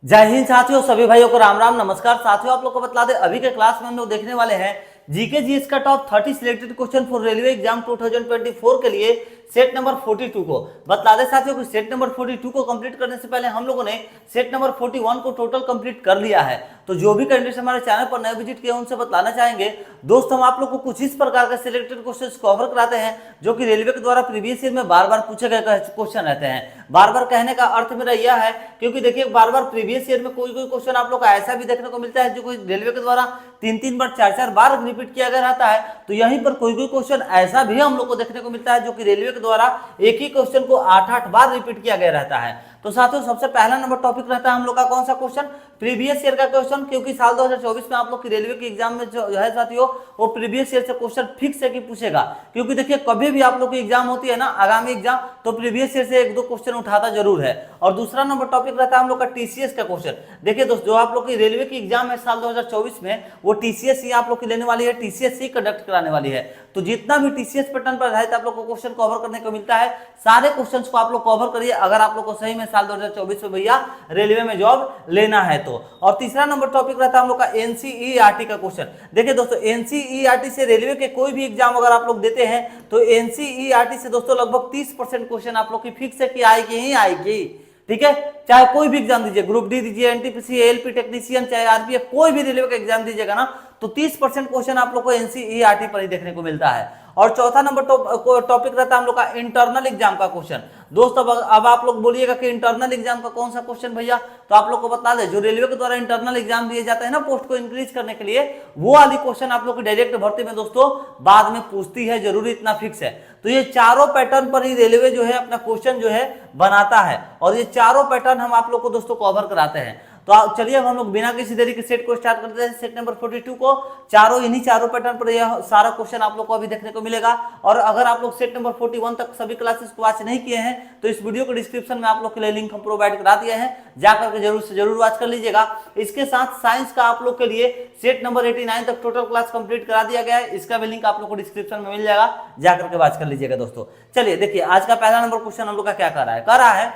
जय हिंद साथियों, सभी भाइयों को राम राम नमस्कार। साथियों, आप लोग को बता दें अभी के क्लास में हम लोग देखने वाले हैं जीके जीएस का top 30 selected question for railway exam 2024 के लिए सेट नंबर 42 को। बता दें साथियों कि सेट नंबर 42 को कंप्लीट करने से पहले हम लोगों ने सेट नंबर 41 को टोटल कंप्लीट कर लिया है। तो जो भी कैंडिडेट हमारे चैनल पर नए विजिट किए उनसे बताना चाहेंगे दोस्त, हम आप लोग को कुछ इस प्रकार के सिलेक्टेड क्वेश्चन कवर कराते हैं जो कि रेलवे के द्वारा प्रीवियस ईयर में बार बार पूछे गए क्वेश्चन रहते हैं। बार बार कहने का अर्थ मेरा यह है क्योंकि देखिए बार बार प्रीवियस ईयर में कोई क्वेश्चन आप लोग को ऐसा भी देखने को मिलता है जो कोई रेलवे के द्वारा 3 बार 4 बार रिपीट किया गया रहता है। तो यहीं पर कोई क्वेश्चन ऐसा भी हम लोग को देखने को मिलता है जो कि रेलवे के द्वारा एक ही क्वेश्चन को 8 बार रिपीट किया गया रहता है। तो साथियों, सबसे पहला नंबर टॉपिक रहता है हम लोग का कौन सा क्वेश्चन, प्रीवियस ईयर का क्वेश्चन, क्योंकि साल 2024 में आप लोग की रेलवे के एग्जाम में जो है साथियों वो प्रीवियस ईयर से क्वेश्चन फिक्स है कि पूछेगा। क्योंकि देखिए कभी भी आप लोग की एग्जाम होती है ना, आगामी एग्जाम, तो प्रीवियस ईयर से 1-2 क्वेश्चन उठाता जरूर है। और दूसरा नंबर टॉपिक रहता है हम लोग का टीसीएस का क्वेश्चन। देखिए दोस्तों, जो आप लोग की रेलवे की एग्जाम है साल 2024 में वो टीसीएस ही आप लोग की लेने वाली है, टीसीएस ही कंडक्ट कराने वाली है। तो जितना भी टीसीएस पैटर्न पर आधारित आप लोग को क्वेश्चन कवर करने को मिलता है, सारे क्वेश्चंस को आप लोग कवर करिए अगर आप लोग को सही में साल 2024 में भैया रेलवे में जॉब लेना है तो। और तीसरा नंबर टॉपिक रहता है हम लोग का एनसीईआरटी का क्वेश्चन। देखिए दोस्तों, एनसीईआरटी से रेलवे के कोई भी एग्जाम अगर आप लोग देते हैं तो एनसीईआरटी से दोस्तों लगभग 30% क्वेश्चन आप लोग की फिक्स है कि आएगी ही आएगी। ठीक है, चाहे कोई भी एग्जाम दीजिए, ग्रुप डी दीजिए, एनटीपीसी, एएलपी टेक्नीशियन, चाहे आरपीएफ, कोई भी रेलवे का एग्जाम दीजिएगा ना तो 30% क्वेश्चन आप लोग को एनसीईआरटी पर ही देखने को मिलता है। और चौथा नंबर टॉपिक रहता है हम लोग का इंटरनल एग्जाम का क्वेश्चन। दोस्तों, अब आप लोग बोलिएगा कि इंटरनल एग्जाम का कौन सा क्वेश्चन भैया, तो आप लोग को बता दें जो रेलवे के द्वारा इंटरनल एग्जाम दिए जाते हैं ना पोस्ट को इंक्रीज करने के लिए, वो वाली क्वेश्चन आप लोग की डायरेक्ट भर्ती में दोस्तों बाद में पूछती है, जरूरी इतना फिक्स है। तो ये चारों पैटर्न पर ही रेलवे जो है अपना क्वेश्चन जो है बनाता है और ये चारों पैटर्न हम आप लोग को दोस्तों कवर कराते हैं। तो चलिए अब हम लोग बिना किसी देरी के सेट को स्टार्ट करते हैं। सेट नंबर 42 को इन्हीं चारों पैटर्न पर यह सारा क्वेश्चन आप लोग को अभी देखने को मिलेगा। और अगर आप लोग सेट नंबर 41 तक सभी क्लासेस को वॉच नहीं किए हैं तो इस वीडियो के डिस्क्रिप्शन में आप लोग के लिए लिंक हम प्रोवाइड करा दिए हैं, जाकर के जरूर से जरूर वॉच कर लीजिएगा। इसके साथ साइंस का आप लोग के लिए सेट नंबर 89 तक टोटल क्लास कंप्लीट करा दिया गया है, इसका भी लिंक आप लोग को डिस्क्रिप्शन में मिल जाएगा, जाकर के वॉच कर लीजिएगा दोस्तों। चलिए देखिए आज का पहला नंबर क्वेश्चन हम लोग का क्या कर रहा है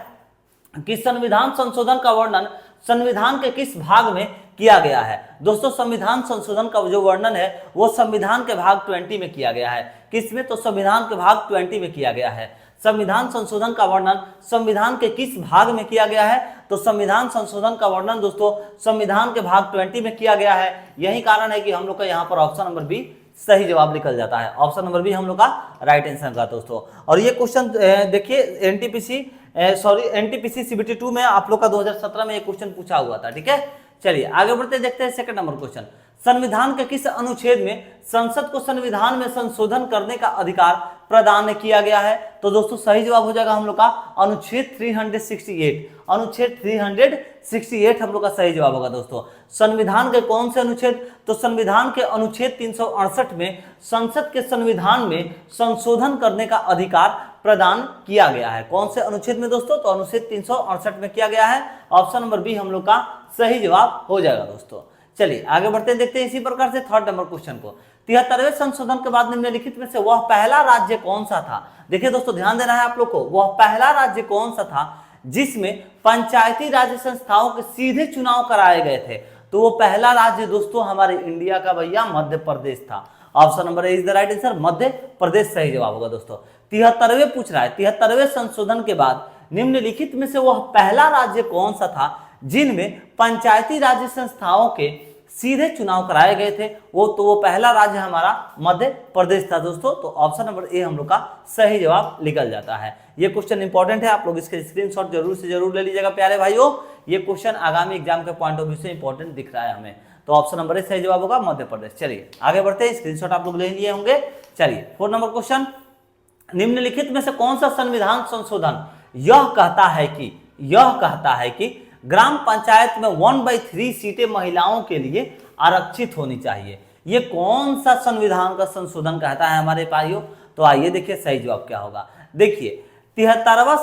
कि संविधान संशोधन का वर्णन संविधान के किस भाग में किया गया है। दोस्तों, संविधान संशोधन का जो वर्णन है वो संविधान के भाग 20 में किया गया है। किसमें? तो संविधान के भाग 20 में किया गया है। संविधान संशोधन का वर्णन संविधान के किस भाग में किया गया है? तो संविधान संशोधन का वर्णन दोस्तों संविधान के भाग 20 में किया गया है। यही कारण है कि हम लोग का यहाँ पर ऑप्शन नंबर बी सही जवाब निकल जाता है। ऑप्शन नंबर बी हम लोग का राइट आंसर का दोस्तों। और ये क्वेश्चन देखिए एनटीपीसी सीबीटी 2 में आप लोग का 2017 में ये क्वेश्चन पूछा हुआ था। ठीक है, चलिए आगे बढ़ते देखते हैं सेकंड नंबर क्वेश्चन। संविधान के किस अनुच्छेद में संसद को संविधान में संशोधन करने का अधिकार प्रदान किया गया है? तो दोस्तों सही जवाब हो जाएगा हम लोग का अनुच्छेद 368। अनुच्छेद 368 हम लोग का सही जवाब होगा दोस्तों। संविधान के कौन से अनुच्छेद? तो संविधान के अनुच्छेद 368 में संसद के संविधान में संशोधन करने का अधिकार प्रदान किया गया है। कौन से अनुच्छेद में दोस्तों? तो अनुच्छेद 368 में किया गया है। ऑप्शन नंबर बी हम लोग का सही जवाब हो जाएगा दोस्तों। चलिए आगे बढ़ते देखते हैं इसी प्रकार से थर्ड नंबर क्वेश्चन को। 73वें संशोधन के बाद निम्नलिखित में से वह पहला राज्य कौन सा था? देखिए दोस्तों, ध्यान देना है आप लोग को, वह पहला राज्य कौन सा था जिसमें पंचायती राज संस्थाओं के सीधे चुनाव कराए गए थे? तो वो पहला राज्य दोस्तों हमारे इंडिया का भैया मध्य प्रदेश था। Option number A is the right answer, Madhya Pradesh सही जवाब होगा दोस्तों। 73वें पूछ रहा है, 73वें संशोधन के बाद निम्नलिखित में से वह पहला राज्य कौन सा था जिनमें पंचायती राज संस्थाओं के सीधे चुनाव कराए गए थे? वो पहला राज्य हमारा मध्य प्रदेश था दोस्तों। तो ऑप्शन नंबर ए हम लोग का सही जवाब निकल जाता है। ये क्वेश्चन इंपॉर्टेंट है, आप लोग इसके स्क्रीनशॉट जरूर से जरूर ले लीजिएगा प्यारे भाइयों। ये क्वेश्चन आगामी एग्जाम के पॉइंट ऑफ व्यू से इंपॉर्टेंट दिख रहा है हमें। तो ऑप्शन नंबर ए सही जवाब होगा मध्य प्रदेश। चलिए आगे बढ़ते हैं, स्क्रीनशॉट आप लोग ले लिए होंगे। चलिए 4 नंबर क्वेश्चन, निम्नलिखित में से कौन सा संविधान संशोधन यह कहता है कि ग्राम पंचायत में 1/3 सीटें महिलाओं के लिए आरक्षित होनी चाहिए? ये कौन सा संविधान का संशोधन कहता है हमारे भाइयों? तो आइए देखिए सही जवाब क्या होगा। देखिए 73वां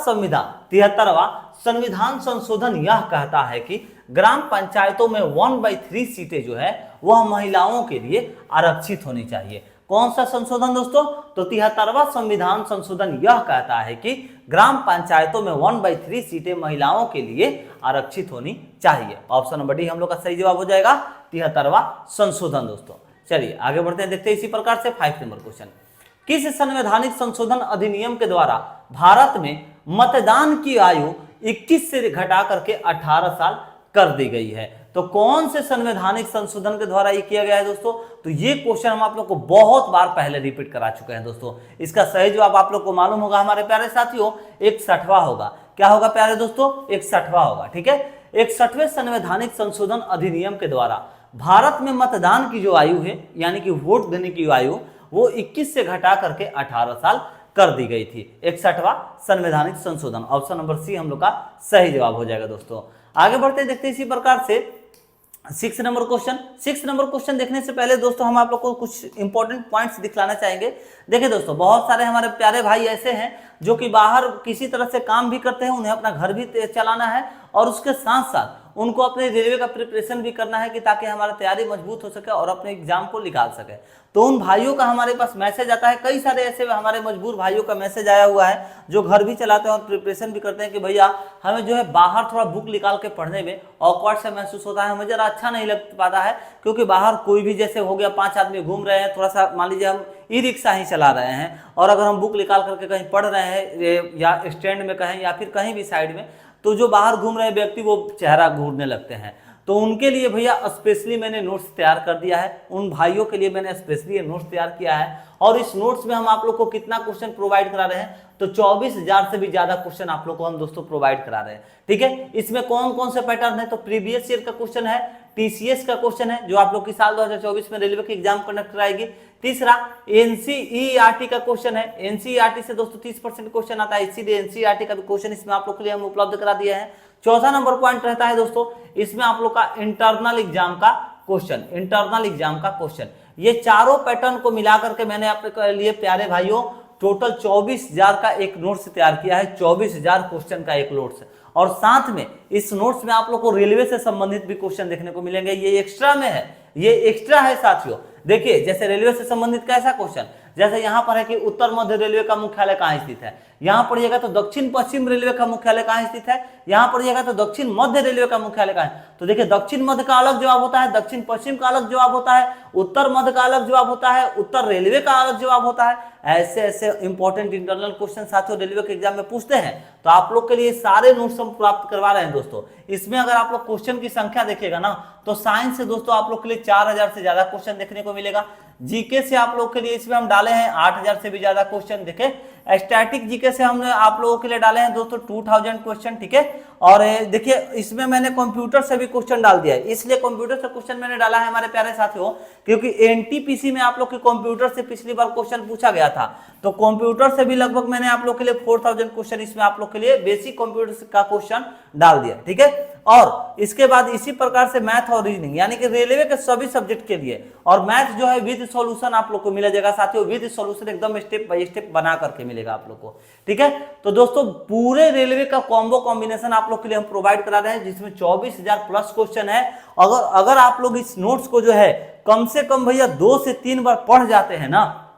संविधान संशोधन यह कहता है कि ग्राम पंचायतों में 1/3 सीटें जो है वह महिलाओं के लिए आरक्षित होनी चाहिए। कौन सा संशोधन दोस्तों? तो 73वां संविधान संशोधन यह कहता है कि ग्राम पंचायतों में 1/3 सीटें महिलाओं के लिए आरक्षित होनी चाहिए। ऑप्शन नंबर डी हम लोग का सही जवाब हो जाएगा 73वां संशोधन दोस्तों। चलिए आगे बढ़ते हैं, देखते हैं इसी प्रकार से 5 नंबर क्वेश्चन। किस संवैधानिक संशोधन अधिनियम के द्वारा भारत में मतदान की आयु 21 से घटा करके 18 साल कर दी गई है? तो कौन से संवैधानिक संशोधन के द्वारा ये किया गया है दोस्तों? तो ये क्वेश्चन हम आप लोग को बहुत बार पहले रिपीट करा चुके हैं दोस्तों। इसका सही जवाब आप लोग को मालूम होगा हमारे प्यारे साथियों, 61वां होगा। क्या होगा प्यारे दोस्तों? 61वां होगा। ठीक है, 61वें संवैधानिक संशोधन अधिनियम के द्वारा भारत में मतदान की जो आयु है यानी कि वोट देने की आयु वो 21 से घटा करके 18 साल कर दी गई थी। 61वां संवैधानिक संशोधन, ऑप्शन नंबर सी हम लोग का सही जवाब हो जाएगा दोस्तों। आगे बढ़ते देखते हैं इसी प्रकार से 6 नंबर क्वेश्चन। 6 नंबर क्वेश्चन देखने से पहले दोस्तों हम आप लोग को कुछ इंपॉर्टेंट पॉइंट्स दिखलाना चाहेंगे। देखिए दोस्तों, बहुत सारे हमारे प्यारे भाई ऐसे हैं जो कि बाहर किसी तरह से काम भी करते हैं, उन्हें अपना घर भी चलाना है और उसके साथ साथ उनको अपने रेलवे का प्रिपरेशन भी करना है कि ताकि हमारा तैयारी मजबूत हो सके और अपने एग्जाम को निकाल सके। तो उन भाइयों का हमारे पास मैसेज आता है, कई सारे ऐसे हमारे मजबूर भाइयों का मैसेज आया हुआ है जो घर भी चलाते हैं और प्रिपरेशन भी करते हैं कि भैया हमें जो है बाहर थोड़ा बुक निकाल के पढ़ने में ऑकवर्ड से महसूस होता है, हमें जरा अच्छा नहीं लग पाता है, क्योंकि बाहर कोई भी जैसे हो गया 5 आदमी घूम रहे हैं, थोड़ा सा मान लीजिए हम ई रिक्शा ही चला रहे हैं और अगर हम बुक निकाल करके कहीं पढ़ रहे हैं या स्टैंड में कहीं या फिर कहीं भी साइड में, तो जो बाहर घूम रहे व्यक्ति वो चेहरा घूरने लगते हैं। तो उनके लिए भैया स्पेशली मैंने नोट्स तैयार कर दिया है, उन भाइयों के लिए मैंने स्पेशली नोट्स तैयार किया है और इस नोट्स में हम आप लोग को कितना क्वेश्चन प्रोवाइड करा रहे हैं? तो 24,000 से भी ज्यादा क्वेश्चन आप लोग को हम दोस्तों प्रोवाइड करा रहे हैं। ठीक है, इसमें कौन कौन से पैटर्न है? तो प्रीवियस ईयर का क्वेश्चन है, टीसीएस का क्वेश्चन है जो आप लोग की साल 2024 में रेलवे की एग्जाम कंडक्ट कराएगी। तीसरा एनसीईआरटी का क्वेश्चन है, एनसीईआरटी से दोस्तों 30% क्वेश्चन आता है, इसीलिए एनसीईआरटी का भी क्वेश्चन इसमें आप लोग के लिए हम उपलब्ध करा दिया है। चौथा नंबर पॉइंट रहता है दोस्तों, इसमें आप लोग का इंटरनल एग्जाम का क्वेश्चन, इंटरनल एग्जाम का क्वेश्चन। ये चारों पैटर्न को मिलाकर के मैंने आपके लिए प्यारे भाइयों टोटल 24,000 का एक नोट्स तैयार किया है, 24,000 क्वेश्चन का एक नोट्स। और साथ में इस नोट्स में आप लोग को रेलवे से संबंधित भी क्वेश्चन देखने को मिलेंगे, ये एक्स्ट्रा में है, ये एक्स्ट्रा है साथियों। देखिए जैसे रेलवे से संबंधित कैसा क्वेश्चन, जैसे यहाँ पर है कि उत्तर मध्य रेलवे का मुख्यालय कहाँ स्थित है, यहाँ पढ़िएगा तो दक्षिण पश्चिम रेलवे का मुख्यालय कहाँ स्थित है, यहाँ पढ़िएगा तो दक्षिण मध्य रेलवे का मुख्यालय कहाँ है। तो देखिए दक्षिण मध्य का अलग जवाब होता है, दक्षिण पश्चिम का अलग जवाब होता है, उत्तर मध्य का अलग जवाब होता है, उत्तर रेलवे का अलग जवाब होता है। ऐसे ऐसे इंपॉर्टेंट इंटरनल क्वेश्चन साथियों रेलवे के एग्जाम में पूछते हैं, तो आप लोग के लिए सारे नोट्स हम प्राप्त करवा रहे हैं दोस्तों। इसमें अगर आप लोग क्वेश्चन की संख्या देखेगा ना, तो साइंस से दोस्तों आप लोग के लिए 4000 से ज्यादा क्वेश्चन देखने को मिलेगा। जीके से आप लोग के लिए इसमें हम डाले हैं 8000 से भी ज्यादा क्वेश्चन। देखे स्टैटिक जीके से हमने आप लोगों के लिए डाले हैं दोस्तों 2000 क्वेश्चन। ठीक है, और देखिए इसमें मैंने कंप्यूटर से भी क्वेश्चन डाल दिया है, इसलिए कंप्यूटर से क्वेश्चन मैंने डाला है हमारे प्यारे साथियों, क्योंकि एनटीपीसी में आप लोग के कंप्यूटर से पिछली बार क्वेश्चन पूछा गया था, तो कंप्यूटर से भी लगभग मैंने आप लोग के लिए 4000 क्वेश्चन इसमें आप लोग के लिए बेसिक कंप्यूटर का क्वेश्चन डाल दिया। ठीक है, और इसके बाद इसी प्रकार से मैथ और रीजनिंग यानी कि रेलवे के सभी सब्जेक्ट के लिए, और मैथ जो है विद सॉल्यूशन आप लोग को मिला जाएगा साथियों, विद सॉल्यूशन एकदम स्टेप बाय स्टेप बना करके मिलेगा आप लोग को। ठीक है, तो दोस्तों पूरे रेलवे का कॉम्बो कॉम्बिनेशन आप लोग के लिए हम प्रोवाइड करा रहे हैं, जिसमें 24,000 प्लस क्वेश्चन है। अगर आप लोग इस नोट्स को जो है कम से कम भैया 2 से 3 बार पढ़ जाते हैं ना,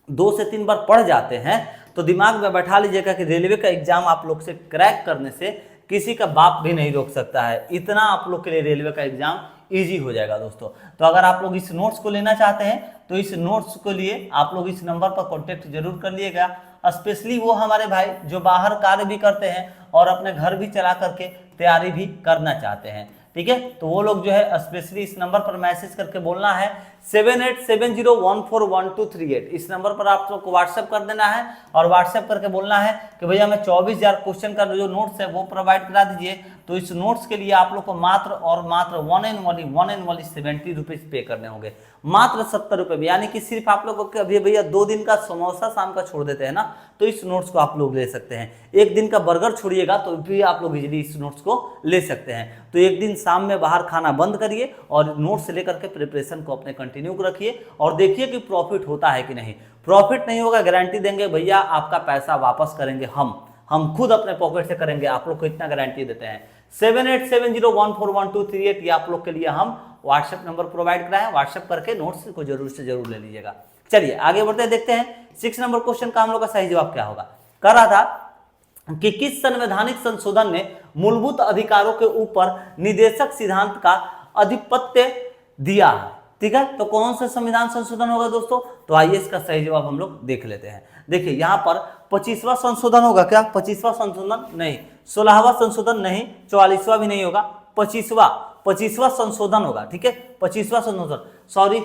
2 से 3 बार पढ़ जाते हैं, तो दिमाग में बैठा लीजिएगा कि रेलवे का एग्जाम आप लोग से क्रैक करने से किसी का बाप भी नहीं रोक सकता है। इतना आप लोग के लिए रेलवे का एग्जाम इजी हो जाएगा दोस्तों। तो अगर आप लोग इस नोट्स को लेना चाहते हैं तो इस नोट्स के लिए आप लोग इस नंबर पर कॉन्टेक्ट जरूर कर लिएगा। स्पेशली वो हमारे भाई जो बाहर कार्य भी करते हैं और अपने घर भी चला करके तैयारी भी करना चाहते हैं। ठीक है, तो वो लोग जो है स्पेशली इस नंबर पर मैसेज करके बोलना है 7870141238। इस नंबर पर आप लोग को व्हाट्सएप कर देना है और व्हाट्सएप करके बोलना है कि भैया मैं 24,000 क्वेश्चन का जो नोट्स है वो प्रोवाइड करा दीजिए। तो इस नोट्स के लिए आप लोग को मात्र और मात्र वन एंड ओनली 70 रुपीज पे करने होंगे, मात्र 70 रुपए, यानी कि सिर्फ आप लोगों को अभी भैया 2 दिन का समोसा शाम का छोड़ देते हैं ना, तो इस नोट्स को आप लोग ले सकते हैं। 1 दिन का बर्गर छोड़िएगा तो भी आप लोग इजीली इस नोट्स को ले सकते हैं। तो 1 दिन शाम में बाहर खाना बंद करिए और नोट्स लेकर के प्रिपरेशन को अपने कंटिन्यू रखिए और देखिए कि प्रॉफिट होता है कि नहीं। प्रॉफिट नहीं होगा गारंटी देंगे भैया आपका पैसा वापस करेंगे हम खुद अपने पॉकेट से करेंगे, आप लोग को इतना गारंटी देते हैं। 7870141238 ये आप लोग के लिए हम व्हाट्सएप नंबर प्रोवाइड कराएं, व्हाट्सएप करके नोट्स को जरूर से जरूर ले लीजिएगा। चलिए आगे बढ़ते हैं, देखते हैं 6 नंबर क्वेश्चन का हम लोग का सही जवाब क्या होगा। कर रहा था कि किस संवैधानिक संशोधन ने मूलभूत अधिकारों के ऊपर निदेशक सिद्धांत का आधिपत्य दिया है। ठीक है, तो कौन सा संविधान संशोधन होगा दोस्तों? तो आइए इसका सही जवाब हम लोग देख लेते हैं। देखिए यहाँ पर 25वां संशोधन होगा क्या? 25वां संशोधन नहीं, 16वां संशोधन नहीं, 44वां भी नहीं होगा, 25वां संशोधन होगा। ठीक है, 25वां संशोधन, सॉरी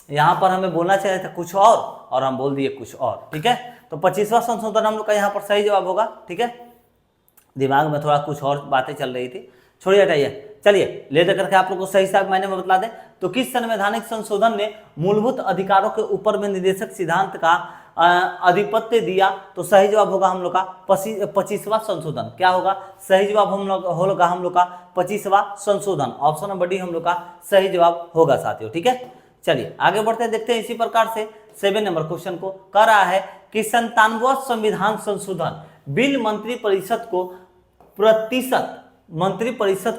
यहां पर हमें बोलना चाहिए था कुछ और हम बोल दिए कुछ और। ठीक है, तो 25वां संशोधन हम लोग का यहाँ पर सही जवाब होगा। ठीक है, दिमाग में थोड़ा कुछ और बातें चल रही थी, छोड़िए हटाइए। चलिए ले लेकर के आप लोग को सही साहब मायने में बतला दें तो किस संवैधानिक संशोधन ने मूलभूत अधिकारों के ऊपर में निदेशक सिद्धांत का आधिपत्य दिया? तो सही जवाब होगा हम लोग का 25वां संशोधन। क्या होगा? सही जवाब हम लोग होगा हम लोग का 25वां संशोधन। ऑप्शन नंबर डी हम लोग का सही जवाब होगा साथियों। ठीक है, चलिए आगे बढ़ते हैं, देखते हैं इसी प्रकार से 7 नंबर क्वेश्चन को कह रहा है कि 97वां संविधान संशोधन बिल मंत्रिपरिषद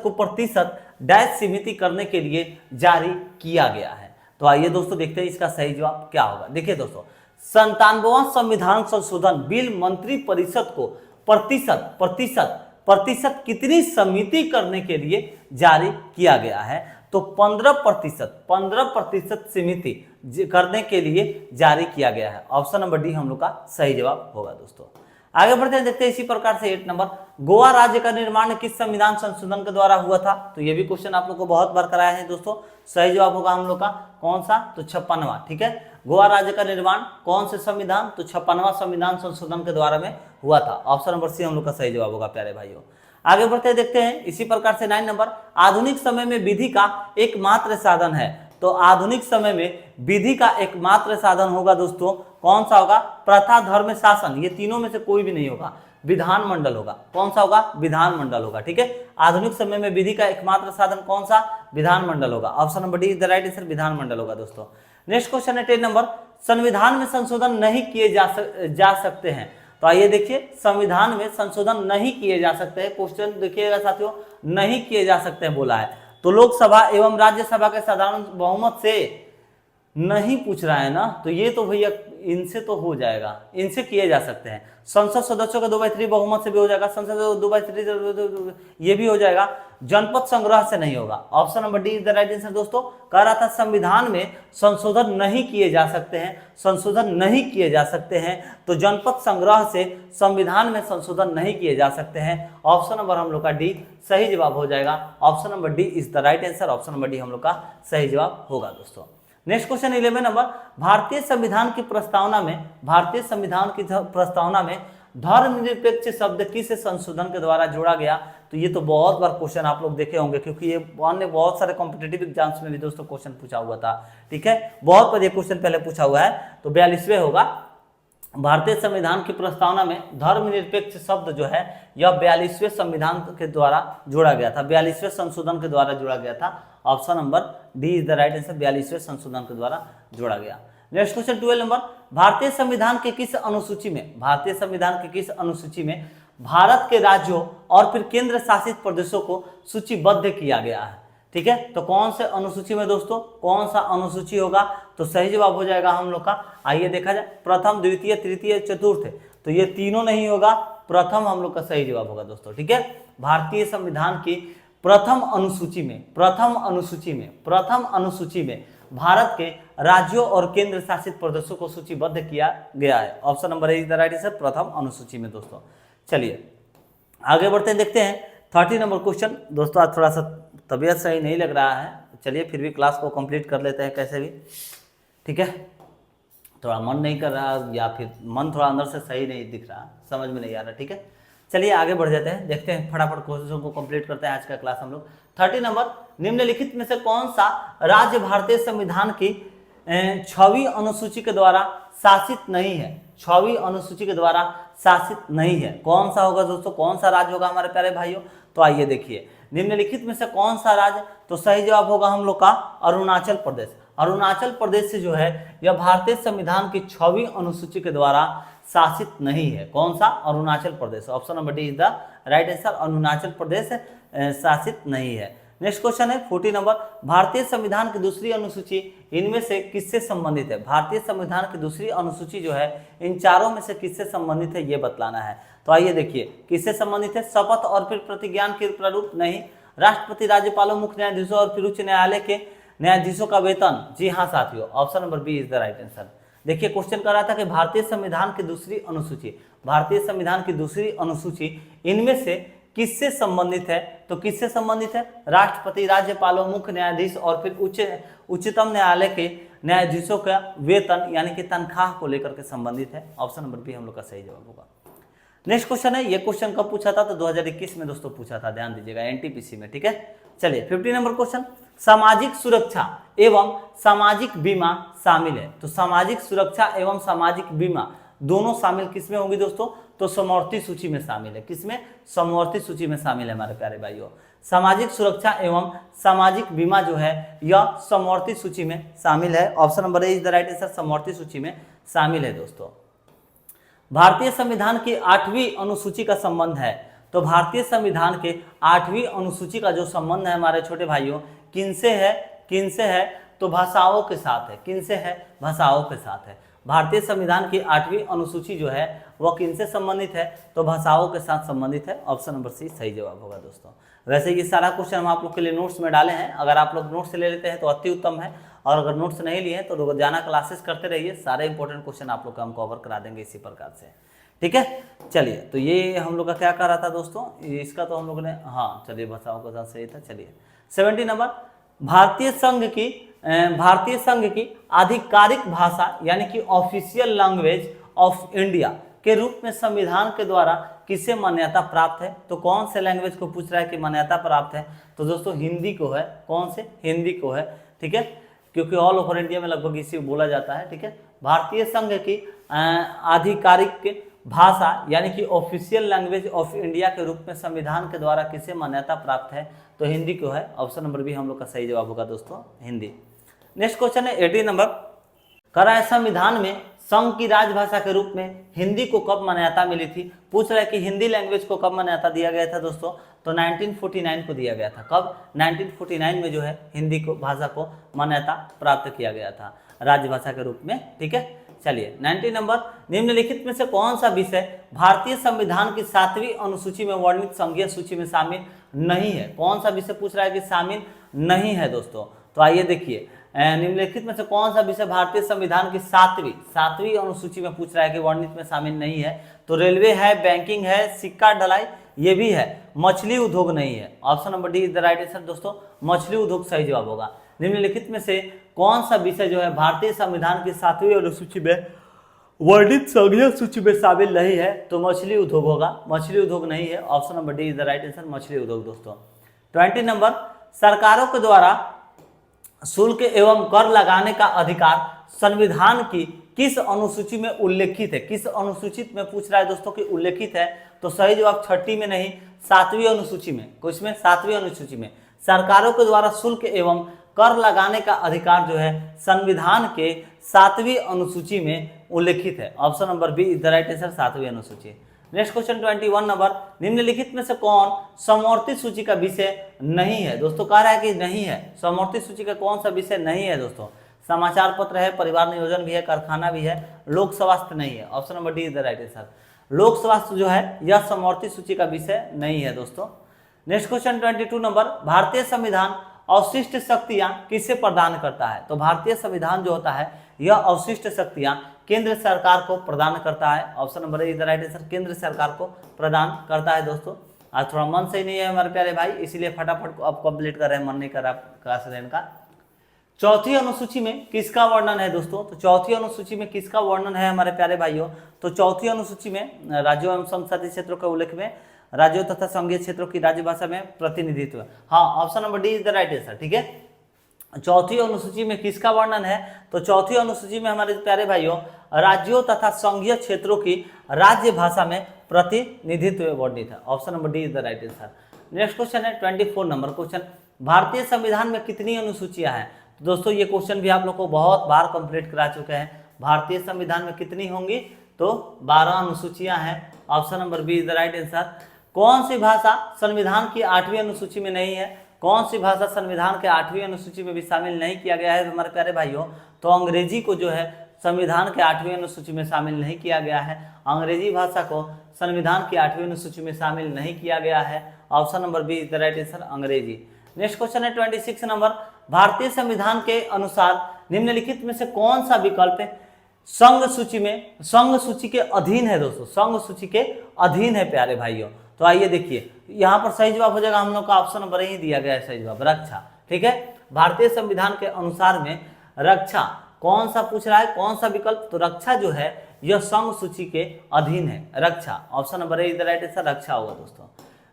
को प्रतिशत डैश सीमित करने के लिए जारी किया गया है। तो आइए दोस्तों देखते हैं इसका सही जवाब क्या होगा। देखिए दोस्तों, 97वां संविधान संशोधन बिल मंत्रिपरिषद को प्रतिशत कितनी समिति करने के लिए जारी किया गया है? तो 15% सीमित करने के लिए जारी किया गया है। ऑप्शन नंबर डी हम लोग का सही जवाब होगा दोस्तों। आगे बढ़ते हैं, देखते हैं इसी प्रकार से 8 नंबर, गोवा राज्य का निर्माण किस संविधान संशोधन के द्वारा हुआ था? तो ये भी क्वेश्चन आप लोग को बहुत बार कराया है दोस्तों। सही जवाब होगा हम लोग का कौन सा? तो 56वां। ठीक है, गोवा राज्य का निर्माण कौन से संविधान? तो 56वां संविधान संशोधन के द्वारा में हुआ था। ऑप्शन नंबर सी हम लोग का सही जवाब होगा प्यारे भाइयों। आगे बढ़ते हैं, देखते हैं इसी प्रकार से 9 नंबर, आधुनिक समय में विधि का एकमात्र साधन है। तो आधुनिक समय में विधि का एकमात्र साधन होगा दोस्तों कौन सा होगा? प्रथा, धर्म, शासन। ये तीनों में से कोई भी नहीं होगा, विधानमंडल होगा। कौन सा होगा? विधानमंडल होगा। ठीक है, आधुनिक समय में विधि का एकमात्र साधन कौन सा? विधानमंडल होगा। Option number D is the right answer, विधानमंडल होगा दोस्तों। नेक्स्ट क्वेश्चन है 10 नंबर, संविधान में संशोधन नहीं किए जा सकते हैं। तो आइए देखिए, संविधान में संशोधन नहीं किए जा सकते हैं। क्वेश्चन देखिएगा साथियों, नहीं किए जा सकते हैं बोला है, तो लोकसभा एवं राज्यसभा के साधारण बहुमत से नहीं पूछ रहा है ना, तो ये तो भैया इनसे तो हो जाएगा, इनसे किए जा सकते हैं। संसद सदस्यों का 2/3 बहुमत से भी हो जाएगा, संसद 2/3 ये भी हो जाएगा। जनपद संग्रह से नहीं होगा। Option number D is the right answer दोस्तों। कह रहा था संविधान में संशोधन नहीं किए जा सकते हैं, संशोधन नहीं किए जा सकते हैं, तो जनपद संग्रह से संविधान में संशोधन नहीं किए जा सकते हैं। ऑप्शन नंबर हम लोग का डी सही जवाब हो जाएगा। Option number D is the right answer. Option number D हम लोग का सही जवाब होगा दोस्तों। नेक्स्ट क्वेश्चन 11 नंबर, भारतीय संविधान की प्रस्तावना में धर्मनिरपेक्ष शब्द किस संशोधन के द्वारा जोड़ा गया? तो ये तो बहुत बार क्वेश्चन आप लोग देखे होंगे, क्योंकि ये अन्य बहुत सारे कॉम्पिटिटिव एग्जाम्स में भी दोस्तों क्वेश्चन पूछा हुआ था। ठीक है, बहुत बार ये क्वेश्चन पहले पूछा हुआ है, तो 42वें होगा। भारतीय संविधान की प्रस्तावना में धर्मनिरपेक्ष शब्द जो है यह 42वें संविधान के द्वारा जोड़ा गया था, 42वें संशोधन के द्वारा जोड़ा गया था। Option number D is the right answer, 42वें संशोधन के द्वारा जोड़ा गया। नेक्स्ट क्वेश्चन 12 नंबर, भारतीय संविधान के किस अनुसूची में भारत के राज्यों और फिर केंद्र शासित प्रदेशों को सूचीबद्ध किया गया है? ठीक है, तो कौन से अनुसूची में दोस्तों, कौन सा अनुसूची होगा? तो सही जवाब हो जाएगा हम लोग का, आइए देखा जाए, प्रथम, द्वितीय, तृतीय, चतुर्थ। तो ये तीनों नहीं होगा, प्रथम हम लोग का सही जवाब होगा दोस्तों। ठीक है, भारतीय संविधान की प्रथम अनुसूची में भारत के राज्यों और केंद्र शासित प्रदेशों को सूचीबद्ध किया गया है। Option number A is the right answer, प्रथम अनुसूची में दोस्तों। चलिए आगे बढ़ते हैं, देखते हैं 30 नंबर क्वेश्चन। दोस्तों आज थोड़ा सा तबीयत सही नहीं लग रहा है, चलिए फिर भी क्लास को कंप्लीट कर लेते हैं कैसे भी। ठीक है, थोड़ा मन नहीं कर रहा, या फिर मन थोड़ा अंदर से सही नहीं दिख रहा, समझ में नहीं आ रहा। ठीक है, चलिए आगे बढ़ जाते हैं, देखते हैं फटाफट क्वेश्चन को कंप्लीट करते हैं आज का क्लास हम लोग। 30 नंबर, निम्नलिखित में से कौन सा राज्य भारतीय संविधान की 6वीं अनुसूची के द्वारा शासित नहीं है? 6वीं अनुसूची के द्वारा शासित नहीं है, कौन सा होगा दोस्तों, कौन सा राज्य होगा हमारे प्यारे भाइयों? तो आइए देखिए, निम्नलिखित में से कौन सा राज्य? तो सही जवाब होगा हम लोग का अरुणाचल प्रदेश। अरुणाचल प्रदेश से जो है यह भारतीय संविधान की 6वीं अनुसूची के द्वारा शासित नहीं है। कौन सा? Arunachal Pradesh. Option number D is the right answer, Arunachal Pradesh शासित नहीं है। नेक्स्ट क्वेश्चन है 40 नंबर, भारतीय संविधान की दूसरी अनुसूची इनमें से किससे संबंधित है? भारतीय संविधान की दूसरी अनुसूची जो है इन चारों में से किससे संबंधित है ये बतलाना है। तो आइए देखिए किससे संबंधित है। शपथ और फिर प्रतिज्ञान के प्रारूप नहीं, राष्ट्रपति, राज्यपालों, मुख्य न्यायाधीशों और फिर उच्च न्यायालय के न्यायाधीशों का वेतन। जी हाँ साथियों, option number B is the right answer. देखिए क्वेश्चन कर रहा था कि भारतीय संविधान की दूसरी अनुसूची, भारतीय संविधान की दूसरी अनुसूची इनमें से किससे संबंधित है? तो किससे संबंधित है? राष्ट्रपति, राज्यपालों, मुख्य न्यायाधीश और फिर उच्चतम न्यायालय के न्यायाधीशों का वेतन यानी कि तनख्वाह को लेकर के संबंधित है। ऑप्शन नंबर बी हम लोग का सही जवाब होगा। नेक्स्ट क्वेश्चन है, ये क्वेश्चन कब पूछा था? तो 2021 में दोस्तों पूछा था, ध्यान दीजिएगा, एनटीपीसी में। ठीक है, चलिए 50 नंबर क्वेश्चन, सामाजिक सुरक्षा एवं सामाजिक बीमा शामिल है। तो सामाजिक सुरक्षा एवं सामाजिक बीमा दोनों शामिल किसमें होंगी दोस्तों? तो समवर्ती सूची में शामिल है। किसमें? समवर्ती सूची में शामिल है हमारे प्यारे भाइयों। सामाजिक सुरक्षा एवं सामाजिक बीमा जो है यह समवर्ती सूची में शामिल है। Option number A is the right answer, समवर्ती सूची में शामिल है दोस्तों। भारतीय संविधान की 8वीं अनुसूची का संबंध है। तो भारतीय संविधान के 8वीं अनुसूची का जो संबंध है हमारे छोटे भाइयों किनसे है? किनसे है? तो भाषाओं के साथ है। किनसे है? भाषाओं के साथ है। भारतीय संविधान की 8वीं अनुसूची जो है वह किनसे संबंधित है? तो भाषाओं के साथ संबंधित है। ऑप्शन नंबर सी सही जवाब होगा दोस्तों। वैसे ये सारा क्वेश्चन हम आप लोग के लिए नोट्स में डाले हैं, अगर आप लोग नोट्स ले लेते हैं तो अति उत्तम है, और अगर नोट्स नहीं लिए हैं तो रोजाना क्लासेस करते रहिए, सारे इंपॉर्टेंट क्वेश्चन आप लोग का हम कवर करा देंगे इसी प्रकार से। ठीक है, चलिए तो ये हम लोग का क्या कर रहा था दोस्तों, इसका तो हम लोगों ने, हाँ चलिए भाषाओं के साथ सही था। चलिए 70 नंबर, भारतीय संघ की आधिकारिक भाषा यानी कि ऑफिशियल लैंग्वेज ऑफ इंडिया के रूप में संविधान के द्वारा किसे मान्यता प्राप्त है? तो कौन से लैंग्वेज को पूछ रहा है कि मान्यता प्राप्त है? तो दोस्तों हिंदी को है। कौन से? हिंदी को है। ठीक है, क्योंकि ऑल ओवर इंडिया में लगभग इसी बोला जाता है। ठीक है, भारतीय संघ की आधिकारिक भाषा यानी कि ऑफिशियल लैंग्वेज ऑफ इंडिया के रूप में संविधान के द्वारा किसे मान्यता प्राप्त है? तो हिंदी को है। ऑप्शन नंबर बी हम लोग का सही जवाब होगा दोस्तों, हिंदी। नेक्स्ट क्वेश्चन है 80 नंबर, कह रहा है संविधान में संघ की राजभाषा के रूप में हिंदी को कब मान्यता मिली थी? पूछ रहा है कि हिंदी लैंग्वेज को कब मान्यता दिया गया था दोस्तों? तो 1949 को दिया गया था। कब? 1949 में जो है हिंदी को भाषा को मान्यता प्राप्त किया गया था राजभाषा के रूप में। ठीक है, चलिए 90 नंबर, निम्नलिखित में से कौन सा विषय भारतीय संविधान की 7वीं अनुसूची में वर्णित संघीय सूची में शामिल नहीं है? कौन सा विषय पूछ रहा है कि शामिल नहीं है दोस्तों? तो आइए देखिए, निम्नलिखित में से कौन सा विषय भारतीय संविधान की 7वीं अनुसूची में पूछ रहा है कि वर्णित में शामिल नहीं है? तो रेलवे है, बैंकिंग है, सिक्का ढलाई ये भी है, मछली उद्योग नहीं है। Option number D is the right answer दोस्तों, मछली उद्योग सही जवाब होगा। निम्नलिखित में से कौन सा विषय जो है भारतीय संविधान की 7वीं अनुसूची में वर्णित संघीय सूची में शामिल नहीं है? तो मछली उद्योग होगा, मछली उद्योग नहीं है। Option number D is the right answer, मछली उद्योग दोस्तों। 20 नंबर, सरकारों के द्वारा शुल्क एवं कर लगाने का अधिकार संविधान की किस अनुसूची में उल्लेखित है? किस अनुसूचित में पूछ रहा है दोस्तों कि उल्लेखित है? तो सही जवाब 6ठी में नहीं, 7वीं अनुसूची में। कुछ में 7वीं अनुसूची में सरकारों के द्वारा शुल्क एवं कर लगाने का अधिकार जो है संविधान के 7वीं अनुसूची में उल्लेखित है। Option number B is the right answer, 7वीं अनुसूची। नेक्स्ट क्वेश्चन 21 नंबर, निम्नलिखित में से कौन समवर्ती सूची का विषय नहीं है? दोस्तों कह रहा है कि नहीं है, समवर्ती सूची का कौन सा विषय नहीं है दोस्तों? समाचार पत्र है, परिवार नियोजन भी है, कारखाना भी है, लोक स्वास्थ्य नहीं है। Option number D is the right answer, लोक स्वास्थ्य जो है यह समवर्ती सूची का विषय नहीं है दोस्तों। नेक्स्ट क्वेश्चन 22 नंबर, भारतीय संविधान अवशिष्ट शक्तियां किसे प्रदान करता है? तो भारतीय संविधान जो होता है यह अवशिष्ट शक्तियां केंद्र सरकार को प्रदान करता है। Option number is the right answer, केंद्र सरकार को प्रदान करता है दोस्तों। आज थोड़ा मन सही नहीं है हमारे प्यारे भाई, इसीलिए फटाफट अब कंप्लीट कर रहे हैं, मन नहीं कर रहा क्लास लेने का। चौथी अनुसूची में किसका वर्णन है दोस्तों? तो चौथी अनुसूची में किसका वर्णन है हमारे प्यारे भाइयों? तो चौथी अनुसूची में राज्यों एवं संसदीय क्षेत्रों के उल्लेख में राज्यों तथा संघीय क्षेत्रों की राज्य भाषा में प्रतिनिधित्व। हाँ, option number D is the right answer. ठीक है, चौथी अनुसूची में किसका वर्णन है? तो चौथी अनुसूची में हमारे प्यारे भाइयों राज्यों तथा संघीय क्षेत्रों की राज्य भाषा में प्रतिनिधित्व वर्णित है। Option number D is the right answer. Next question है 24 नंबर क्वेश्चन, भारतीय संविधान में कितनी अनुसूचियां हैं? तो दोस्तों ये क्वेश्चन भी आप लोग को बहुत बार कंप्लीट करा चुके हैं। भारतीय संविधान में कितनी होंगी? तो 12 अनुसूचियां हैं। Option number B is the right answer. कौन सी भाषा संविधान की 8वीं अनुसूची में नहीं है? कौन सी भाषा संविधान के 8वीं अनुसूची में भी शामिल नहीं किया गया है हमारे प्यारे भाइयों? तो अंग्रेजी को जो है संविधान के 8वीं अनुसूची में शामिल नहीं किया गया है। अंग्रेजी भाषा को संविधान की 8वीं अनुसूची में शामिल नहीं किया गया है। Option number B is the right answer, अंग्रेजी। नेक्स्ट क्वेश्चन है 26 नंबर, भारतीय संविधान के अनुसार निम्नलिखित में से कौन सा विकल्प संघ सूची के अधीन है? दोस्तों संघ सूची के अधीन है प्यारे भाइयों। तो आइए देखिए, यहाँ पर सही जवाब हो जाएगा हम लोग का ऑप्शन नंबर ही दिया गया है सही जवाब, रक्षा। ठीक है, भारतीय संविधान के अनुसार में रक्षा कौन सा पूछ रहा है, कौन सा विकल्प? तो रक्षा जो है यह संघ सूची के अधीन है, रक्षा। Option number A is the right answer, रक्षा होगा दोस्तों।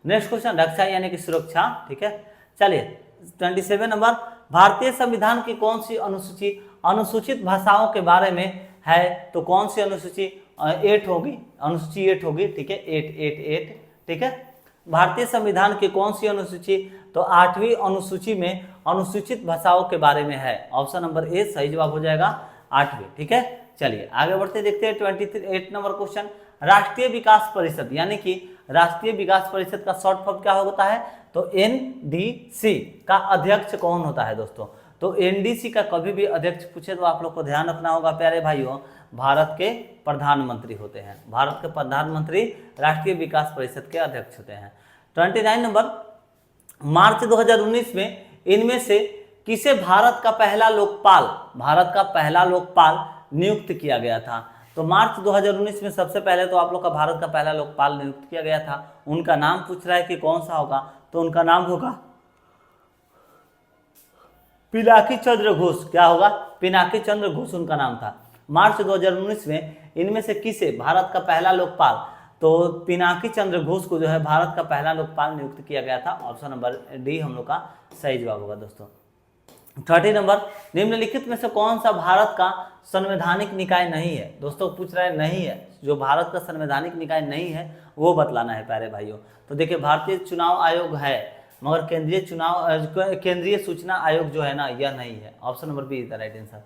नेक्स्ट क्वेश्चन, रक्षा यानी कि सुरक्षा। ठीक है, चलिए 27 नंबर, भारतीय संविधान की कौन सी अनुसूची अनुसूचित भाषाओं के बारे में है? तो कौन सी अनुसूची? 8 होगी, अनुसूची 8 होगी। ठीक है, 8। ठीक है, भारतीय संविधान की कौन सी अनुसूची? तो 8वीं अनुसूची में अनुसूचित भाषाओं के बारे में है। ऑप्शन नंबर ए सही जवाब हो जाएगा, 8वीं। ठीक है, चलिए आगे बढ़ते देखते हैं 28 नंबर क्वेश्चन, राष्ट्रीय विकास परिषद यानी कि राष्ट्रीय विकास परिषद का शॉर्ट फॉर्म क्या होता है? तो एनडीसी का अध्यक्ष कौन होता है दोस्तों? तो एनडीसी का कभी भी अध्यक्ष पूछे तो आप लोग को ध्यान रखना होगा प्यारे भाइयों, भारत के प्रधानमंत्री होते हैं। भारत के प्रधानमंत्री राष्ट्रीय विकास परिषद के अध्यक्ष होते हैं। 29 नंबर, मार्च 2019 में इनमें से किसे भारत का पहला लोकपाल नियुक्त किया गया था? तो मार्च 2019 में सबसे पहले तो आप लोग का भारत का पहला लोकपाल नियुक्त किया गया था। उनका नाम पूछ रहा है कि कौन सा होगा? तो उनका नाम होगा पिनाकी चंद्र घोष। क्या होगा? पिनाकी चंद्र घोष उनका नाम था। मार्च 2019 में इनमें से किसे भारत का पहला लोकपाल? तो पिनाकी चंद्र घोष को जो है भारत का पहला लोकपाल नियुक्त किया गया था। ऑप्शन नंबर डी हम लोग का सही जवाब होगा दोस्तों। 30 नंबर, निम्नलिखित में से कौन सा भारत का संवैधानिक निकाय नहीं है? दोस्तों पूछ रहे हैं नहीं है, जो भारत का संवैधानिक निकाय नहीं है वो बतलाना है प्यारे भाइयों। तो देखिए, भारतीय चुनाव आयोग है मगर केंद्रीय सूचना आयोग जो है ना यह नहीं है। Option number B is the right answer.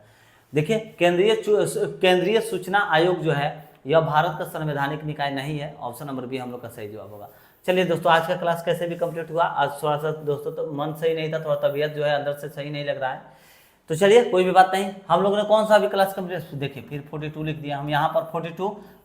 देखिए, केंद्रीय सूचना आयोग जो है यह भारत का संवैधानिक निकाय नहीं है। ऑप्शन नंबर बी हम लोग का सही जवाब होगा। चलिए दोस्तों, आज का क्लास कैसे भी कंप्लीट हुआ। आज थोड़ा सा दोस्तों तो मन सही नहीं था, थोड़ा तबीयत जो है अंदर से सही नहीं लग रहा है। तो चलिए कोई भी बात नहीं, हम लोगों ने कौन सा भी क्लास कंप्लीट, देखिए फिर 42 लिख दिया हम यहाँ पर।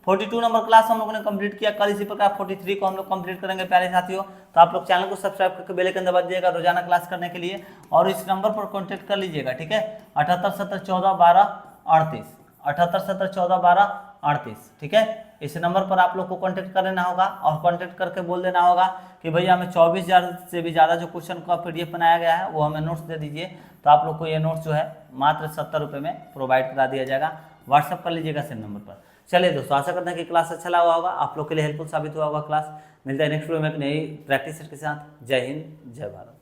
42 नंबर क्लास हम लोगों ने कंप्लीट किया। कल इसी प्रकार 43 को हम लोग कंप्लीट करेंगे प्यारे साथियों। तो आप लोग चैनल को सब्सक्राइब करके बेल आइकन दबा दीजिएगा रोजाना क्लास करने के लिए, और इस नंबर पर कॉन्टेक्ट कर लीजिएगा। ठीक है, 78 70 14 12 38, 78 70 14 12 38। ठीक है, इस नंबर पर आप लोग को कांटेक्ट कर लेना होगा और कांटेक्ट करके बोल देना होगा कि भैया हमें 24,000 से भी ज़्यादा जो क्वेश्चन का PDF बनाया गया है वो हमें नोट्स दे दीजिए। तो आप लोग को ये नोट्स जो है मात्र 70 रुपये में प्रोवाइड करा दिया जाएगा। व्हाट्सअप कर लीजिएगा सेम नंबर पर। चलिए दोस्तों, आशा करते हैं कि क्लास अच्छा लगा होगा, आप लोग के लिए हेल्पफुल साबित हुआ होगा क्लास। मिलता है नेक्स्ट वीडियो में एक नई प्रैक्टिस के साथ। जय हिंद, जय भारत।